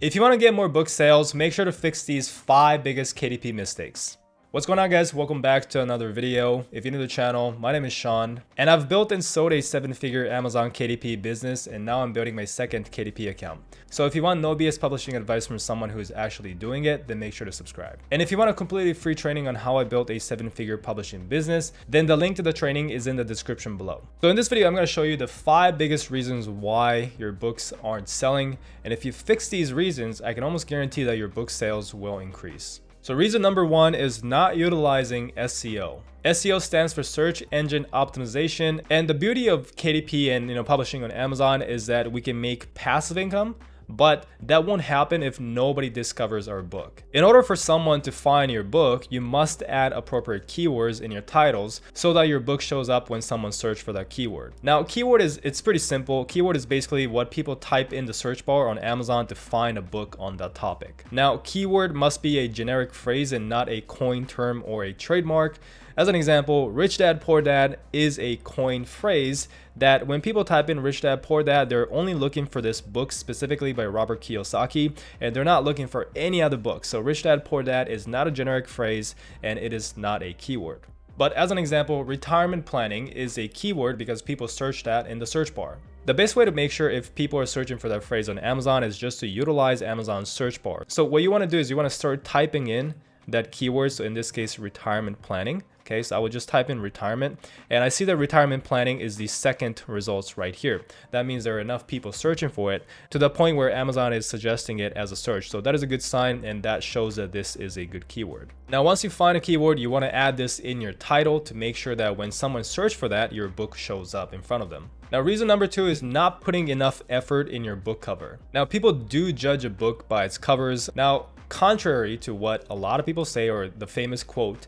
If you want to get more book sales, make sure to fix these 5 biggest KDP mistakes. What's going on, guys? Welcome back to another video. If you're new to the channel, my name is Sean, and I've built and sold a 7-figure Amazon KDP business, and now I'm building my second KDP account. So if you want no BS publishing advice from someone who is actually doing it, then make sure to subscribe. And if you want a completely free training on how I built a 7-figure publishing business, then the link to the training is in the description below. So in this video, I'm going to show you the 5 biggest reasons why your books aren't selling. And if you fix these reasons, I can almost guarantee that your book sales will increase. So reason number 1 is not utilizing SEO. SEO stands for search engine optimization, and the beauty of KDP and publishing on Amazon is that we can make passive income, but that won't happen if nobody discovers our book. In order for someone to find your book, you must add appropriate keywords in your titles so that your book shows up when someone searches for that keyword. Now, keyword it's pretty simple. Keyword is basically what people type in the search bar on Amazon to find a book on that topic. Now, keyword must be a generic phrase and not a coined term or a trademark. As an example, Rich Dad Poor Dad is a coined phrase that when people type in Rich Dad Poor Dad, they're only looking for this book specifically by Robert Kiyosaki, and they're not looking for any other book. So Rich Dad Poor Dad is not a generic phrase, and it is not a keyword. But as an example, retirement planning is a keyword because people search that in the search bar. The best way to make sure if people are searching for that phrase on Amazon is just to utilize Amazon's search bar. So what you want to do is you want to start typing in that keyword, so in this case retirement planning. Okay, so I would just type in retirement, and I see that retirement planning is the second results right here. That means there are enough people searching for it to the point where Amazon is suggesting it as a search. So that is a good sign, and that shows that this is a good keyword. Now, once you find a keyword, you want to add this in your title to make sure that when someone searches for that, your book shows up in front of them. Now, reason number 2 is not putting enough effort in your book cover. Now, people do judge a book by its covers. Now, contrary to what a lot of people say, or the famous quote,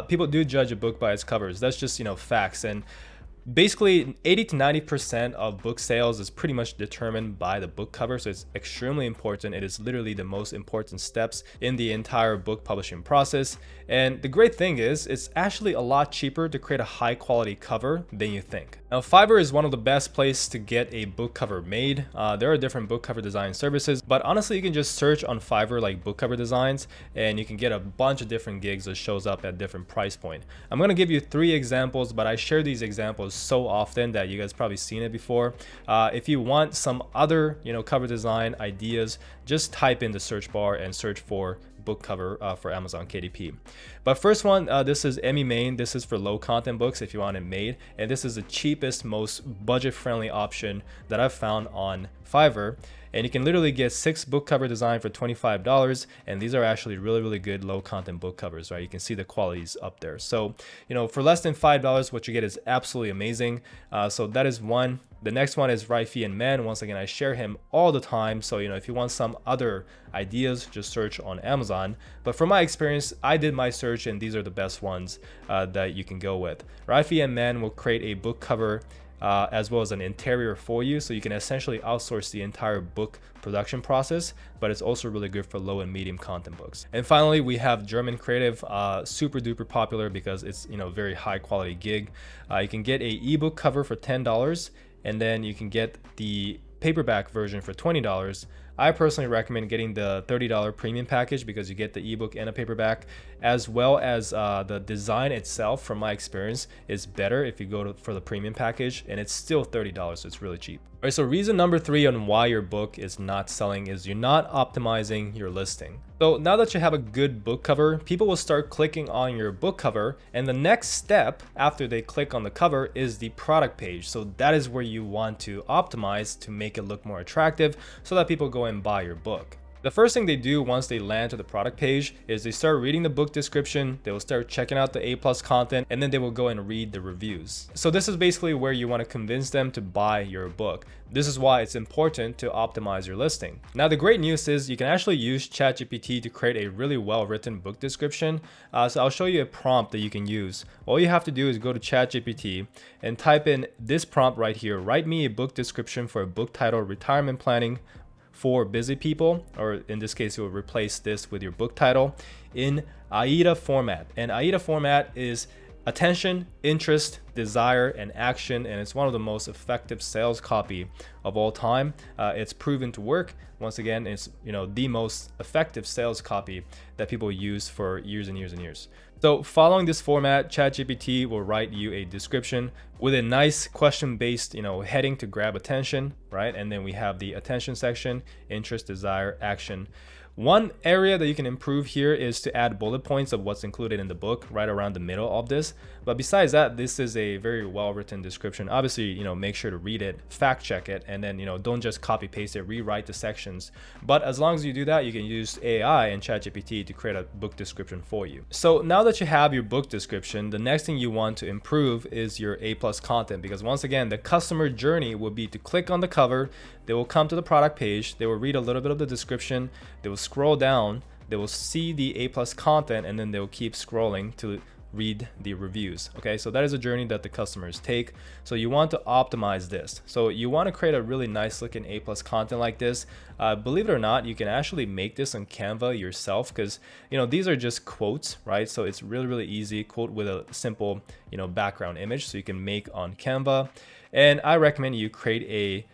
people do judge a book by its covers. That's just, facts. And basically 80 to 90% of book sales is pretty much determined by the book cover. So it's extremely important. It is literally the most important steps in the entire book publishing process. And the great thing is it's actually a lot cheaper to create a high quality cover than you think. Now, Fiverr is one of the best places to get a book cover made. There are different book cover design services, but honestly, you can just search on Fiverr like book cover designs, and you can get a bunch of different gigs that shows up at different price point. I'm going to give you 3 examples, but I share these examples so often that you guys probably seen it before. If you want some other cover design ideas, just type in the search bar and search for book cover for Amazon KDP. But first one, this is Emmy Main. This is for low content books if you want it made, and this is the cheapest, most budget friendly option that I've found on Fiverr. And you can literally get 6 book cover design for $25, and these are actually really good low content book covers, right? You can see the quality's up there. So for less than $5, what you get is absolutely amazing. So that is one. The next one is Rifey and Men. Once again, I share him all the time. So if you want some other ideas, just search on Amazon. But from my experience, I did my search, and these are the best ones that you can go with. Rifey and Men will create a book cover as well as an interior for you, so you can essentially outsource the entire book production process, but it's also really good for low and medium content books. And finally, we have German Creative, super duper popular because it's very high quality gig. You can get a ebook cover for $10, and then you can get the paperback version for $20. I personally recommend getting the $30 premium package because you get the ebook and a paperback, as well as the design itself, from my experience, is better if you go for the premium package, and it's still $30, so it's really cheap. All right, so reason number 3 on why your book is not selling is you're not optimizing your listing. So now that you have a good book cover, people will start clicking on your book cover, and the next step after they click on the cover is the product page. So that is where you want to optimize to make it look more attractive so that people go and buy your book. The first thing they do once they land to the product page is they start reading the book description, they will start checking out the A+ content, and then they will go and read the reviews. So this is basically where you want to convince them to buy your book. This is why it's important to optimize your listing. Now, the great news is you can actually use ChatGPT to create a really well-written book description. So I'll show you a prompt that you can use. All you have to do is go to ChatGPT and type in this prompt right here. Write me a book description for a book titled Retirement Planning for Busy People, or in this case, you'll replace this with your book title in AIDA format. And AIDA format is Attention, interest, desire, and action, and it's one of the most effective sales copy of all time. It's proven to work. Once again, it's the most effective sales copy that people use for years and years and years. So following this format, ChatGPT will write you a description with a nice question-based heading to grab attention, right? And then we have the attention section, interest, desire, action. One area that you can improve here is to add bullet points of what's included in the book right around the middle of this. But besides that, this is a very well-written description. Obviously, make sure to read it, fact check it, and then, don't just copy paste it, rewrite the sections. But as long as you do that, you can use AI and ChatGPT to create a book description for you. So now that you have your book description, the next thing you want to improve is your A+ content, because once again, the customer journey will be to click on the cover, they will come to the product page, they will read a little bit of the description, they will scroll down, they will see the A+ content, and then they will keep scrolling to read the reviews. Okay, so that is a journey that the customers take. So you want to optimize this. So you want to create a really nice looking A+ content like this. Believe it or not, you can actually make this on Canva yourself, because these are just quotes, right? So it's really easy. Quote with a simple background image, so you can make on Canva. And I recommend you create a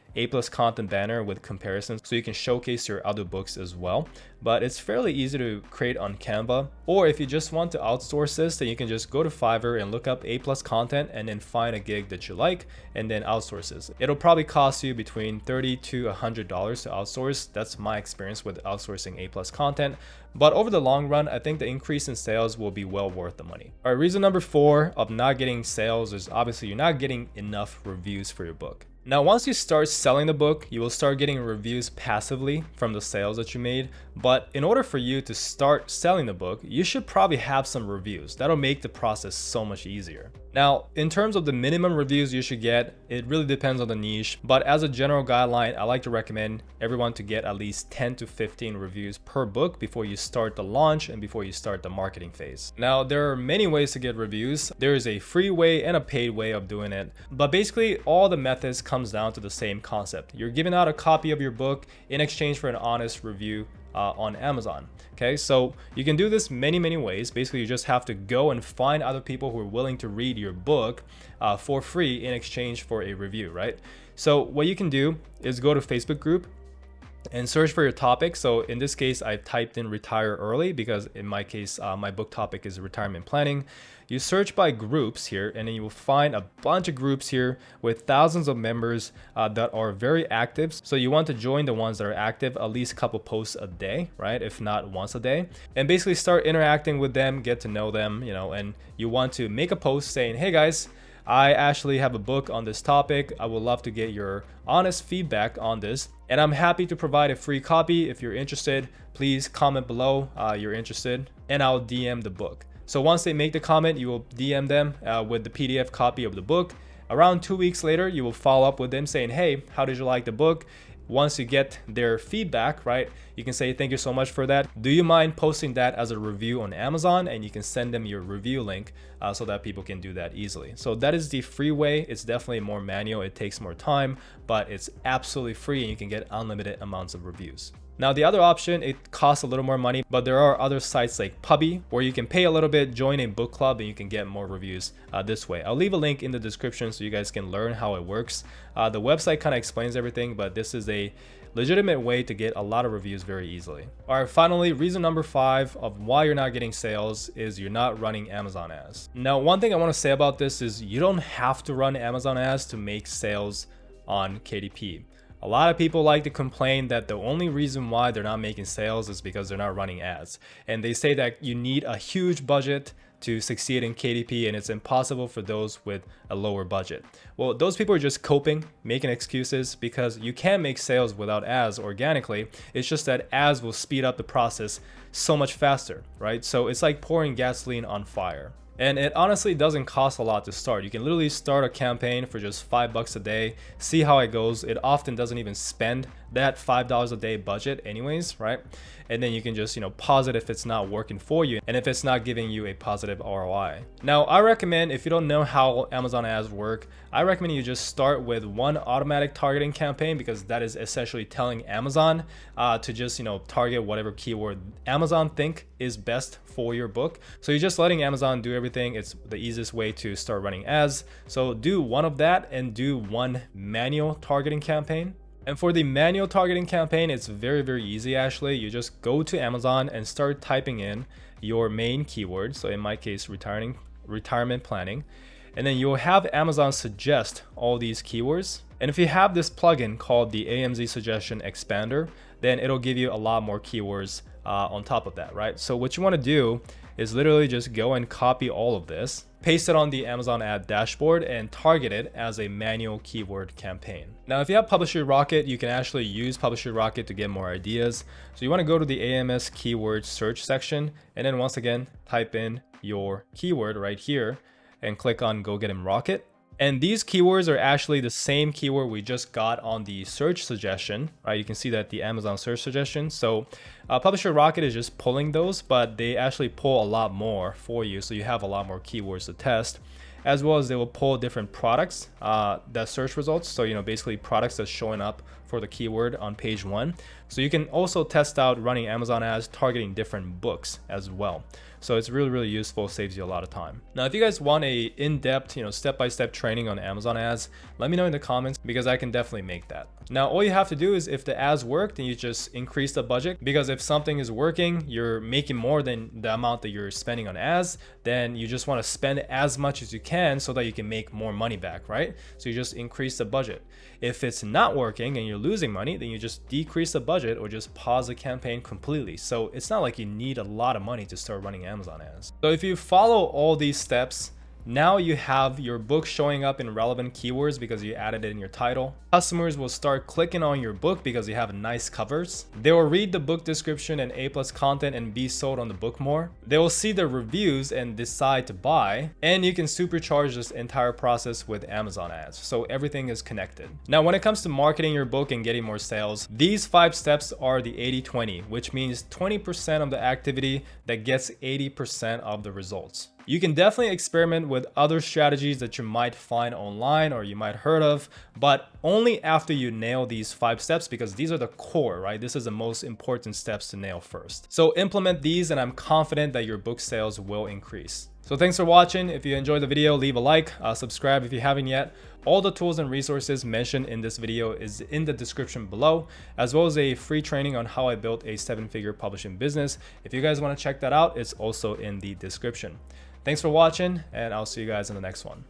content banner with comparisons so you can showcase your other books as well. But it's fairly easy to create on Canva. Or if you just want to outsource this, then you can just go to Fiverr and look up A+ content and then find a gig that you like and then outsource this. It'll probably cost you between $30 to $100 to outsource. That's my experience with outsourcing A+ content. But over the long run, I think the increase in sales will be well worth the money. All right, reason number 4 of not getting sales is obviously you're not getting enough reviews for your book. Now, once you start selling the book, you will start getting reviews passively from the sales that you made. But in order for you to start selling the book, you should probably have some reviews. That'll make the process so much easier. Now, in terms of the minimum reviews you should get, it really depends on the niche. But as a general guideline, I like to recommend everyone to get at least 10 to 15 reviews per book before you start the launch and before you start the marketing phase. Now, there are many ways to get reviews. There is a free way and a paid way of doing it. But basically, all the methods comes down to the same concept. You're giving out a copy of your book in exchange for an honest review on Amazon. Okay, so you can do this many ways. Basically, you just have to go and find other people who are willing to read your book for free in exchange for a review, right? So what you can do is go to Facebook group and search for your topic. So in this case, I typed in retire early because in my case, my book topic is retirement planning. You search by groups here, and then you will find a bunch of groups here with thousands of members that are very active. So you want to join the ones that are active, at least a couple posts a day, right? If not once a day, and basically start interacting with them, get to know them, and you want to make a post saying, hey guys, I actually have a book on this topic. I would love to get your honest feedback on this, and I'm happy to provide a free copy. If you're interested, please comment below you're interested, and I'll DM the book. So once they make the comment, you will DM them with the PDF copy of the book. Around 2 weeks later, you will follow up with them saying, hey, how did you like the book? Once you get their feedback, right, you can say, thank you so much for that. Do you mind posting that as a review on Amazon? And you can send them your review link so that people can do that easily. So that is the free way. It's definitely more manual. It takes more time, but it's absolutely free and you can get unlimited amounts of reviews. Now, the other option, it costs a little more money, but there are other sites like Puppy where you can pay a little bit, join a book club, and you can get more reviews this way. I'll leave a link in the description so you guys can learn how it works. The website kind of explains everything, but this is a legitimate way to get a lot of reviews very easily. All right, finally, reason number 5 of why you're not getting sales is you're not running Amazon ads. Now, one thing I want to say about this is you don't have to run Amazon ads to make sales on KDP. A lot of people like to complain that the only reason why they're not making sales is because they're not running ads. And they say that you need a huge budget to succeed in KDP and it's impossible for those with a lower budget. Well, those people are just coping, making excuses, because you can make sales without ads organically. It's just that ads will speed up the process so much faster, right? So it's like pouring gasoline on fire. And it honestly doesn't cost a lot to start. You can literally start a campaign for just $5 a day, see how it goes. It often doesn't even spend that $5 a day budget anyways, right? And then you can just, pause it if it's not working for you and if it's not giving you a positive ROI. Now, I recommend, if you don't know how Amazon ads work, I recommend you just start with one automatic targeting campaign, because that is essentially telling Amazon to just, target whatever keyword Amazon think is best for your book. So you're just letting Amazon do everything everything, it's the easiest way to start running ads. So do one of that and do one manual targeting campaign. And for the manual targeting campaign, it's very, very easy actually. You just go to Amazon and start typing in your main keyword. So in my case, retirement planning. And then you'll have Amazon suggest all these keywords. And if you have this plugin called the AMZ Suggestion Expander, then it'll give you a lot more keywords on top of that, right? So what you want to do is literally just go and copy all of this, paste it on the Amazon ad dashboard, and target it as a manual keyword campaign. Now, if you have Publisher Rocket, you can actually use Publisher Rocket to get more ideas. So you want to go to the AMS keyword search section, and then once again, type in your keyword right here and click on Go Get 'em Rocket. And these keywords are actually the same keyword we just got on the search suggestion, right? You can see that the Amazon search suggestion. So Publisher Rocket is just pulling those, but they actually pull a lot more for you. So you have a lot more keywords to test, as well as they will pull different products that search results. So, basically products that's showing up for the keyword on page 1. So you can also test out running Amazon ads targeting different books as well. So it's really, really useful, saves you a lot of time. Now, if you guys want a in-depth, step-by-step training on Amazon ads, let me know in the comments because I can definitely make that. Now, all you have to do is if the ads work, then you just increase the budget, because if something is working, you're making more than the amount that you're spending on ads, then you just want to spend as much as you can so that you can make more money back, right? So you just increase the budget. If it's not working and you're losing money, then you just decrease the budget or just pause the campaign completely. So it's not like you need a lot of money to start running Amazon ads. So if you follow all these steps, now you have your book showing up in relevant keywords because you added it in your title. Customers will start clicking on your book because you have nice covers. They will read the book description and A+ content and be sold on the book more. They will see the reviews and decide to buy. And you can supercharge this entire process with Amazon ads. So everything is connected. Now, when it comes to marketing your book and getting more sales, these 5 steps are the 80-20, which means 20% of the activity that gets 80% of the results. You can definitely experiment with other strategies that you might find online or you might heard of, but only after you nail these 5 steps, because these are the core, right? This is the most important steps to nail first. So implement these and I'm confident that your book sales will increase. So thanks for watching. If you enjoyed the video, leave a like, subscribe if you haven't yet. All the tools and resources mentioned in this video is in the description below, as well as a free training on how I built a 7-figure publishing business. If you guys want to check that out, it's also in the description. Thanks for watching, and I'll see you guys in the next one.